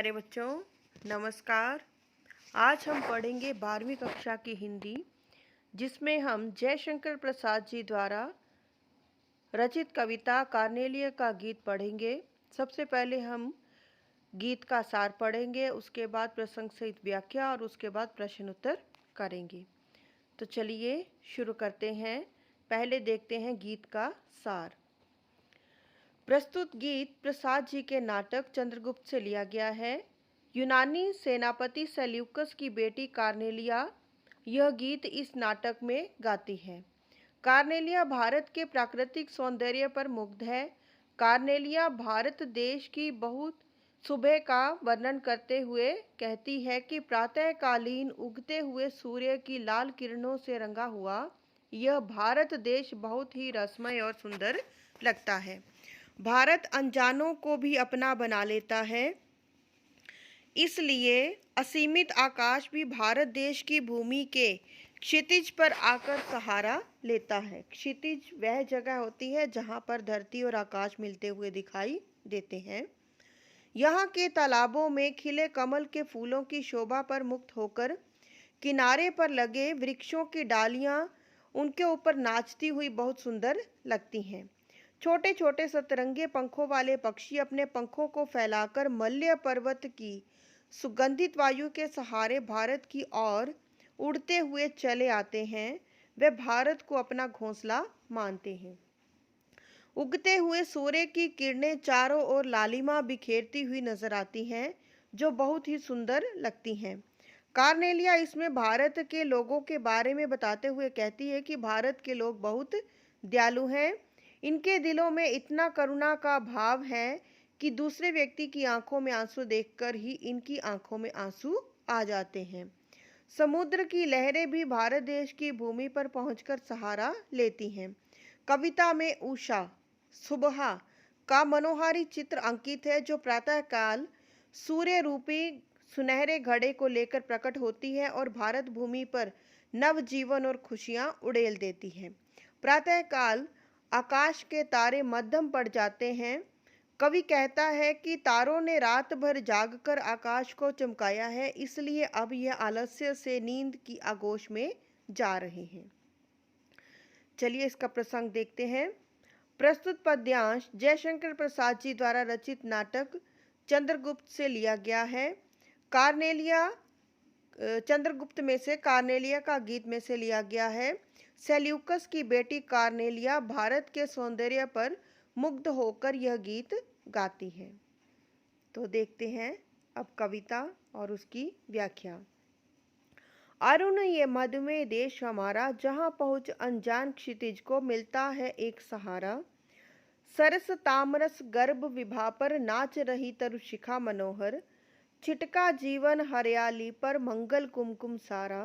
प्यारे बच्चों, नमस्कार। आज हम पढ़ेंगे 12वीं कक्षा की हिंदी, जिसमें हम जयशंकर प्रसाद जी द्वारा रचित कविता कार्नेलिया का गीत पढ़ेंगे। सबसे पहले हम गीत का सार पढ़ेंगे, उसके बाद प्रसंग सहित व्याख्या और उसके बाद प्रश्न उत्तर करेंगे। तो चलिए शुरू करते हैं। पहले देखते हैं गीत का सार। प्रस्तुत गीत प्रसाद जी के नाटक चंद्रगुप्त से लिया गया है। यूनानी सेनापति सेल्यूकस की बेटी कार्नेलिया यह गीत इस नाटक में गाती है। कार्नेलिया भारत के प्राकृतिक सौंदर्य पर मुग्ध है। कार्नेलिया भारत देश की बहुत सुबह का वर्णन करते हुए कहती है कि प्रातःकालीन उगते हुए सूर्य की लाल किरणों से रंगा हुआ यह भारत देश बहुत ही रसमय और सुंदर लगता है। भारत अनजानों को भी अपना बना लेता है, इसलिए असीमित आकाश भी भारत देश की भूमि के क्षितिज पर आकर सहारा लेता है। क्षितिज वह जगह होती है जहाँ पर धरती और आकाश मिलते हुए दिखाई देते हैं। यहाँ के तालाबों में खिले कमल के फूलों की शोभा पर मुक्त होकर किनारे पर लगे वृक्षों की डालियाँ उनके ऊपर नाचती हुई बहुत सुंदर लगती हैं। छोटे छोटे सतरंगे पंखों वाले पक्षी अपने पंखों को फैलाकर मल्य पर्वत की सुगंधित वायु के सहारे भारत की ओर उड़ते हुए चले आते हैं। वे भारत को अपना घोंसला मानते हैं। उगते हुए सूर्य की किरणें चारों ओर लालिमा बिखेरती हुई नजर आती हैं, जो बहुत ही सुंदर लगती हैं। कार्नेलिया इसमें भारत के लोगों के बारे में बताते हुए कहती है कि भारत के लोग बहुत दयालु हैं। इनके दिलों में इतना करुणा का भाव है कि दूसरे व्यक्ति की आंखों में आंसू देखकर ही इनकी आंखों में आंसू आ जाते हैं। समुद्र की लहरें भी भारत देश की भूमि पर पहुंचकर सहारा लेती हैं। कविता में उषा सुबह का मनोहारी चित्र अंकित है, जो प्रातःकाल सूर्य रूपी सुनहरे घड़े को लेकर प्रकट होती है और भारत भूमि पर नव जीवन और खुशियां उड़ेल देती है। प्रातःकाल आकाश के तारे मध्यम पड़ जाते हैं। कवि कहता है कि तारों ने रात भर जागकर आकाश को चमकाया है, इसलिए अब यह आलस्य से नींद की आगोश में जा रहे हैं। चलिए इसका प्रसंग देखते हैं। प्रस्तुत पद्यांश जयशंकर प्रसाद जी द्वारा रचित नाटक चंद्रगुप्त से लिया गया है। कार्नेलिया चंद्रगुप्त में से कार्नेलिया का गीत में से लिया गया है। सेल्यूकस की बेटी कार्नेलिया भारत के सौंदर्य पर मुग्ध होकर यह गीत गाती है। तो देखते हैं अब कविता और उसकी व्याख्या। अरुण ये मधुमेह देश हमारा, जहाँ पहुँच अनजान क्षितिज को मिलता है एक सहारा। सरस तामरस गर्भ विभा पर नाच रही तरुशिखा मनोहर। छिटका जीवन हरियाली पर मंगल कुमकुम सारा।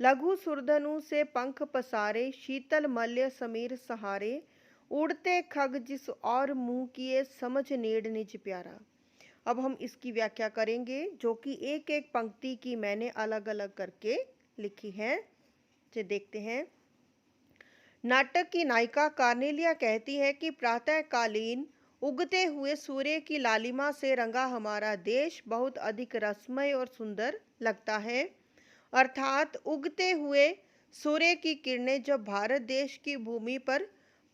लघु सुरधनु से पंख पसारे, शीतल मल्य समीर सहारे। उड़ते खग जिस और मुंह किए, समझ नेड़ निज प्यारा। अब हम इसकी व्याख्या करेंगे, जो कि एक एक पंक्ति की मैंने अलग अलग करके लिखी है। तो देखते हैं। नाटक की नायिका कार्नेलिया कहती है कि प्रातःकालीन उगते हुए सूर्य की लालिमा से रंगा हमारा देश बहुत अधिक रसमय और सुंदर लगता है। अर्थात उगते हुए सूर्य की किरणें जब भारत देश की भूमि पर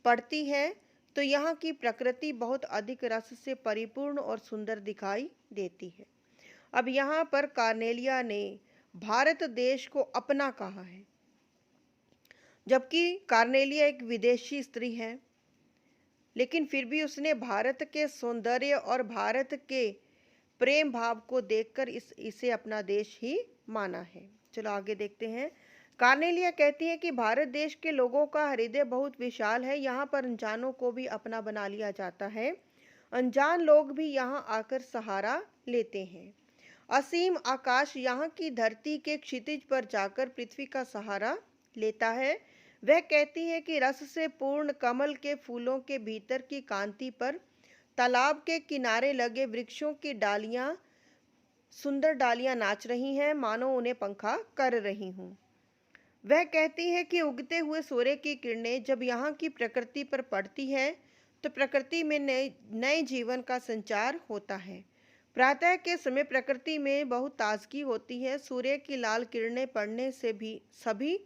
पड़ती है तो यहाँ की प्रकृति बहुत अधिक रस से परिपूर्ण और सुंदर दिखाई देती है। अब यहाँ पर कार्नेलिया ने भारत देश को अपना कहा है, जबकि कार्नेलिया एक विदेशी स्त्री है, लेकिन फिर भी उसने भारत के सौंदर्य और भारत के प्रेम भाव को देखकर इसे अपना देश ही माना है। चलो आगे देखते हैं। कार्नेलिया कहती है कि भारत देश के लोगों का हृदय बहुत विशाल है। यहाँ पर अनजानों को भी अपना बना लिया जाता है। अनजान लोग भी यहाँ आकर सहारा लेते हैं। असीम आकाश यहाँ की धरती के क्षितिज पर जाकर पृथ्वी का सहारा लेता है। वह कहती है कि रस से पूर्ण कमल के फूलों के भीतर की कांति पर तालाब के किनारे लगे वृक्षों की डालियां सुंदर डालियां नाच रही हैं, मानो उन्हें पंखा कर रही हूं। वह कहती है कि उगते हुए सूर्य की किरणें जब यहाँ की प्रकृति पर पड़ती है तो प्रकृति में नए जीवन का संचार होता है। प्रातः के समय प्रकृति में बहुत ताजगी होती है। सूर्य की लाल किरणें पड़ने से भी सभी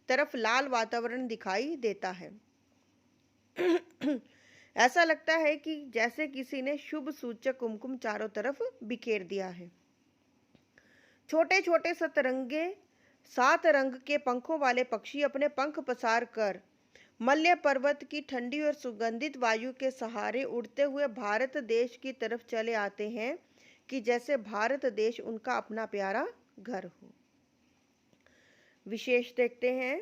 तरफ लाल वातावरण दिखाई देता है। ऐसा लगता है कि जैसे किसी ने शुभ सूचक कुमकुम चारों तरफ बिखेर दिया है। छोटे छोटे सतरंगे 7 रंग के पंखों वाले पक्षी अपने पंख पसार कर मल्य पर्वत की ठंडी और सुगंधित वायु के सहारे उड़ते हुए भारत देश की तरफ चले आते हैं कि जैसे भारत देश उनका अपना प्यारा घर हो। विशेष देखते हैं।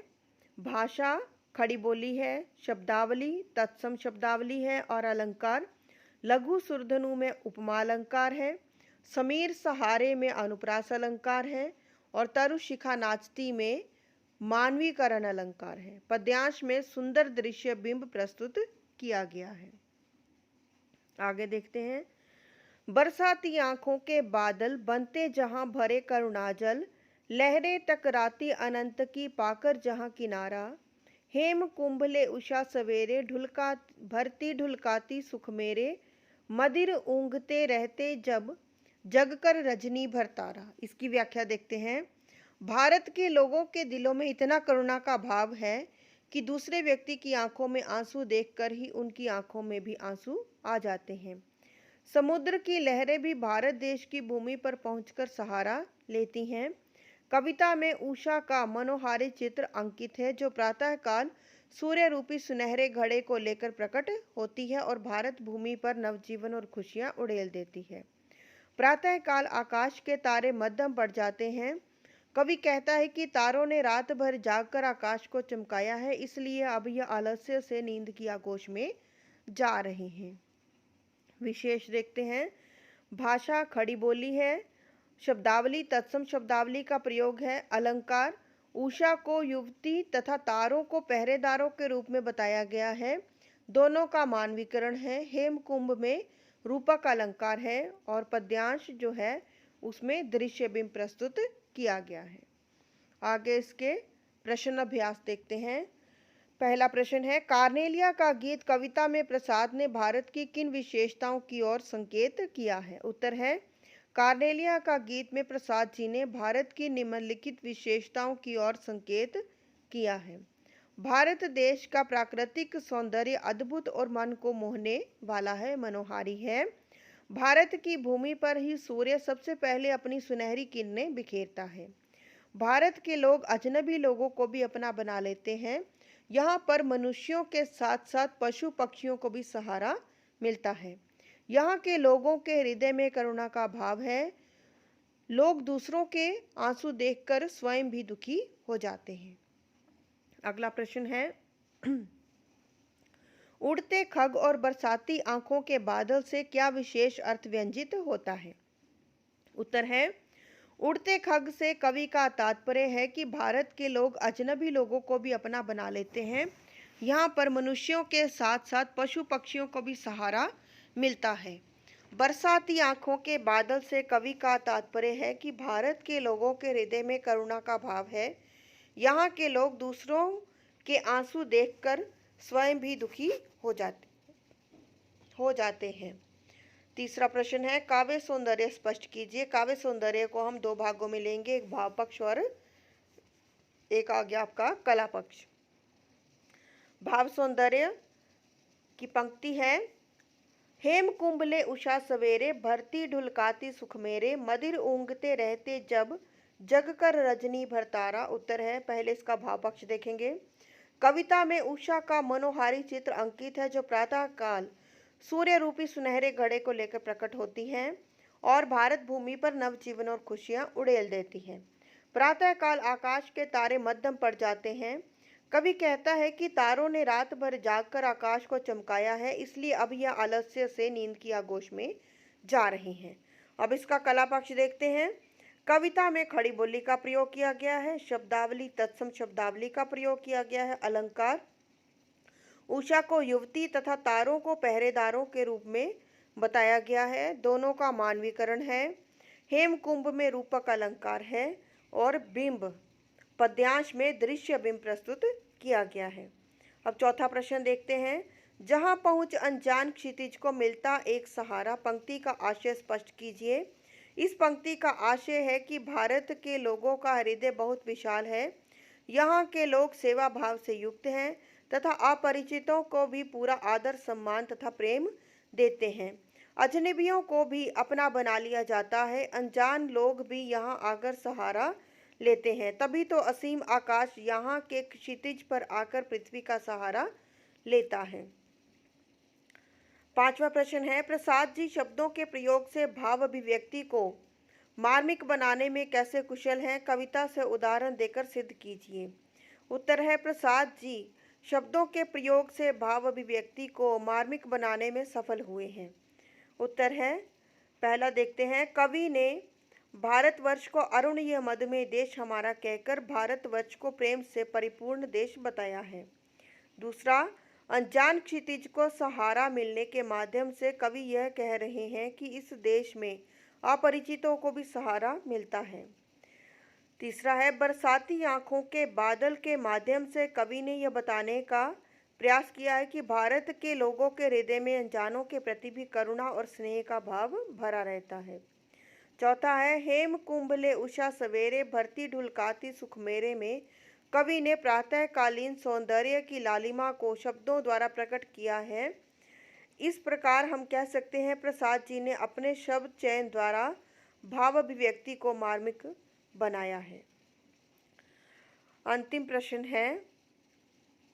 भाषा खड़ी बोली है, शब्दावली तत्सम शब्दावली है और अलंकार लघु सुरधनु में उपमा अलंकार है, समीर सहारे में अनुप्रास अलंकार है और तरु शिखा नाचती में मानवीकरण अलंकार है। पद्यांश में सुंदर दृश्य बिंब प्रस्तुत किया गया है। आगे देखते हैं। बरसाती आंखों के बादल बनते जहां भरे करुणाजल, लहरें टकराती अनंत की पाकर जहां किनारा, हेम कुंभले उषा सवेरे ढुलका भरती ढुलकाती सुख मेरे, मदिर ऊँघते रहते जब जगकर रजनी भर तारा। इसकी व्याख्या देखते हैं। भारत के लोगों के दिलों में इतना करुणा का भाव है कि दूसरे व्यक्ति की आंखों में आंसू देखकर ही उनकी आंखों में भी आंसू आ जाते हैं। समुद्र की लहरें भी भारत देश की भूमि पर पहुंचकर सहारा लेती हैं। कविता में उषा का मनोहारी चित्र अंकित है जो प्रातःकाल सूर्य रूपी सुनहरे घड़े को लेकर प्रकट होती है और भारत भूमि पर नवजीवन और खुशियां उड़ेल देती है। प्रातःकाल आकाश के तारे मध्यम पड़ जाते हैं। कवि कहता है कि तारों ने रात भर जागकर आकाश को चमकाया है, इसलिए अब यह आलस्य से नींद की आगोश में जा रहे हैं। विशेष देखते हैं। भाषा खड़ी बोली है, शब्दावली तत्सम शब्दावली का प्रयोग है, अलंकार उषा को युवती तथा तारों को पहरेदारों के रूप में बताया गया है, दोनों का मानवीकरण है, हेमकुंभ में रूपक अलंकार है और पद्यांश जो है उसमें दृश्य बिंब प्रस्तुत किया गया है। आगे इसके प्रश्न अभ्यास देखते हैं। पहला प्रश्न है, कार्नेलिया का गीत कविता में प्रसाद ने भारत की किन विशेषताओं की ओर संकेत किया है? उत्तर है, कार्नेलिया का गीत में प्रसाद जी ने भारत की निम्नलिखित विशेषताओं की ओर संकेत किया है। भारत देश का प्राकृतिक सौंदर्य अद्भुत और मन को मोहने वाला है, मनोहारी है। भारत की भूमि पर ही सूर्य सबसे पहले अपनी सुनहरी किरणें बिखेरता है। भारत के लोग अजनबी लोगों को भी अपना बना लेते हैं। यहाँ पर मनुष्यों के साथ साथ पशु पक्षियों को भी सहारा मिलता है। यहाँ के लोगों के हृदय में करुणा का भाव है। लोग दूसरों के आंसू देखकर स्वयं भी दुखी हो जाते हैं। अगला प्रश्न है, उड़ते खग और बरसाती आंखों के बादल से क्या विशेष अर्थ व्यंजित होता है? उत्तर है, उड़ते खग से कवि का तात्पर्य है कि भारत के लोग अजनबी लोगों को भी अपना बना लेते हैं। यहाँ पर मनुष्यों के साथ साथ पशु पक्षियों को भी सहारा मिलता है। बरसाती आंखों के बादल से कवि का तात्पर्य है कि भारत के लोगों के हृदय में करुणा का भाव है। यहाँ के लोग दूसरों के आंसू देखकर स्वयं भी दुखी हो जाते हैं। तीसरा प्रश्न है, काव्य सौंदर्य स्पष्ट कीजिए। काव्य सौंदर्य को हम दो भागों में लेंगे, एक भाव पक्ष और एक आ गया आपका कला पक्ष। भाव सौंदर्य की पंक्ति है, हेम कुंभले उषा सवेरे भरती ढुलकाती सुख मेरे, मदिर ऊँघते रहते जब जगकर रजनी भर तारा। उत्तर है, पहले इसका भाव पक्ष देखेंगे। कविता में उषा का मनोहारी चित्र अंकित है जो प्रातः काल सूर्य रूपी सुनहरे घड़े को लेकर प्रकट होती हैं और भारत भूमि पर नवजीवन और खुशियां उड़ेल देती हैं। प्रातः काल आकाश के तारे मध्यम पड़ जाते हैं। कवि कहता है कि तारों ने रात भर जागकर आकाश को चमकाया है, इसलिए अब यह आलस्य से नींद की आगोश में जा रही हैं। अब इसका कला पक्ष देखते हैं। कविता में खड़ी बोली का प्रयोग किया गया है, शब्दावली तत्सम शब्दावली का प्रयोग किया गया है, अलंकार उषा को युवती तथा तारों को पहरेदारों के रूप में बताया गया है, दोनों का मानवीकरण है। हेमकुंभ में रूपक अलंकार है और बिंब पद्यांश में दृश्य बिंब प्रस्तुत किया गया है। अब चौथा प्रश्न देखते हैं। जहां पहुंच अनजान क्षितिज को मिलता एक सहारा। पंक्ति का आशय स्पष्ट कीजिए। इस पंक्ति का आशय है कि भारत के लोगों का हृदय बहुत विशाल है। यहाँ के लोग सेवा भाव से युक्त हैं तथा अपरिचितों को भी पूरा आदर सम्मान तथा प्रेम देते हैं। अजनबियों को भी अपना बना लिया जाता है। अनजान लोग भी यहाँ आकर सहारा लेते हैं। तभी तो असीम आकाश यहाँ के क्षितिज पर आकर पृथ्वी का सहारा लेता है। पांचवा प्रश्न है, प्रसाद जी शब्दों के प्रयोग से भाव अभिव्यक्ति को मार्मिक बनाने में कैसे कुशल हैं? कविता से उदाहरण देकर सिद्ध कीजिए। उत्तर है, प्रसाद जी शब्दों के प्रयोग से भाव अभिव्यक्ति को मार्मिक बनाने में सफल हुए हैं। उत्तर है, पहला देखते हैं, कवि ने भारतवर्ष को अरुण यह मधुमेह देश हमारा कहकर भारतवर्ष को प्रेम से परिपूर्ण देश बताया है। दूसरा, अनजान क्षितिज को सहारा मिलने के माध्यम से कवि यह कह रहे हैं कि इस देश में अपरिचितों को भी सहारा मिलता है। तीसरा है, बरसाती आंखों के बादल के माध्यम से कवि ने यह बताने का प्रयास किया है कि भारत के लोगों के हृदय में अनजानों के प्रति भी करुणा और स्नेह का भाव भरा रहता है। चौथा है, हेम कुंभले उषा सवेरे भरती ढुलकाती सुख मेरे में कवि ने प्रातःकालीन सौंदर्य की लालिमा को शब्दों द्वारा प्रकट किया है। इस प्रकार हम कह सकते हैं प्रसाद जी ने अपने शब्द चयन द्वारा भाव अभिव्यक्ति को मार्मिक बनाया है। अंतिम प्रश्न है,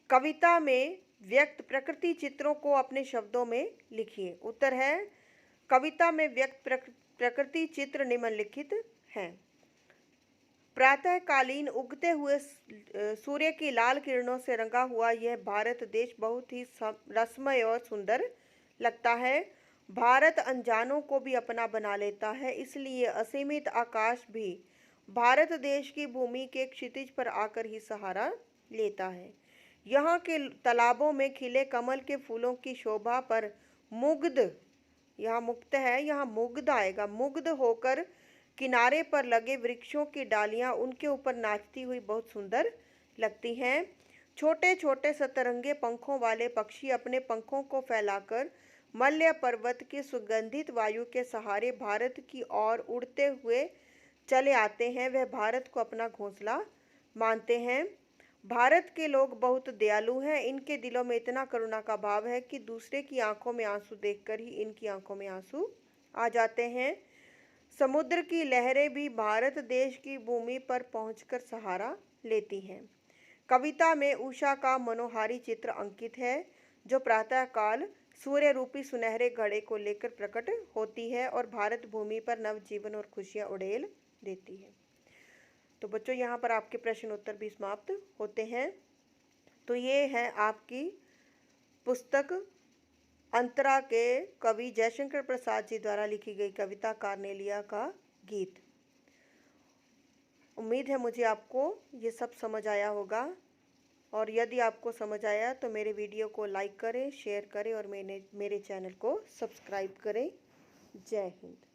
कविता में व्यक्त प्रकृति चित्रों को अपने शब्दों में लिखिए। उत्तर है, कविता में व्यक्त प्रकृति चित्र निम्नलिखित हैं। प्रातःकालीन उगते हुए सूर्य की लाल किरणों से रंगा हुआ यह भारत देश बहुत ही रसमय और सुंदर लगता है। भारत अनजानों को भी अपना बना लेता है, इसलिए असीमित आकाश भी भारत देश की भूमि के क्षितिज पर आकर ही सहारा लेता है। यहाँ के तालाबों में खिले कमल के फूलों की शोभा पर मुग्ध, यहाँ मुक्त है, यहाँ मुग्ध आएगा, मुग्ध होकर किनारे पर लगे वृक्षों की डालियां उनके ऊपर नाचती हुई बहुत सुंदर लगती हैं। छोटे छोटे सतरंगे पंखों वाले पक्षी अपने पंखों को फैलाकर मल्य पर्वत की सुगंधित वायु के सहारे भारत की ओर उड़ते हुए चले आते हैं। वह भारत को अपना घोंसला मानते हैं। भारत के लोग बहुत दयालु हैं। इनके दिलों में इतना करुणा का भाव है कि दूसरे की आंखों में आंसू देखकर ही इनकी आंखों में आंसू आ जाते हैं। समुद्र की लहरें भी भारत देश की भूमि पर पहुंचकर सहारा लेती हैं। कविता में उषा का मनोहारी चित्र अंकित है, जो प्रातःकाल सूर्य रूपी सुनहरे घड़े को लेकर प्रकट होती है और भारत भूमि पर नवजीवन और खुशियां उड़ेल देती है। तो बच्चों, यहाँ पर आपके प्रश्न उत्तर भी समाप्त होते हैं। तो ये है आपकी पुस्तक अंतरा के कवि जयशंकर प्रसाद जी द्वारा लिखी गई कविता कार्नेलिया का गीत। उम्मीद है मुझे आपको ये सब समझ आया होगा, और यदि आपको समझ आया तो मेरे वीडियो को लाइक करें, शेयर करें और मेरे चैनल को सब्सक्राइब करें। जय हिंद।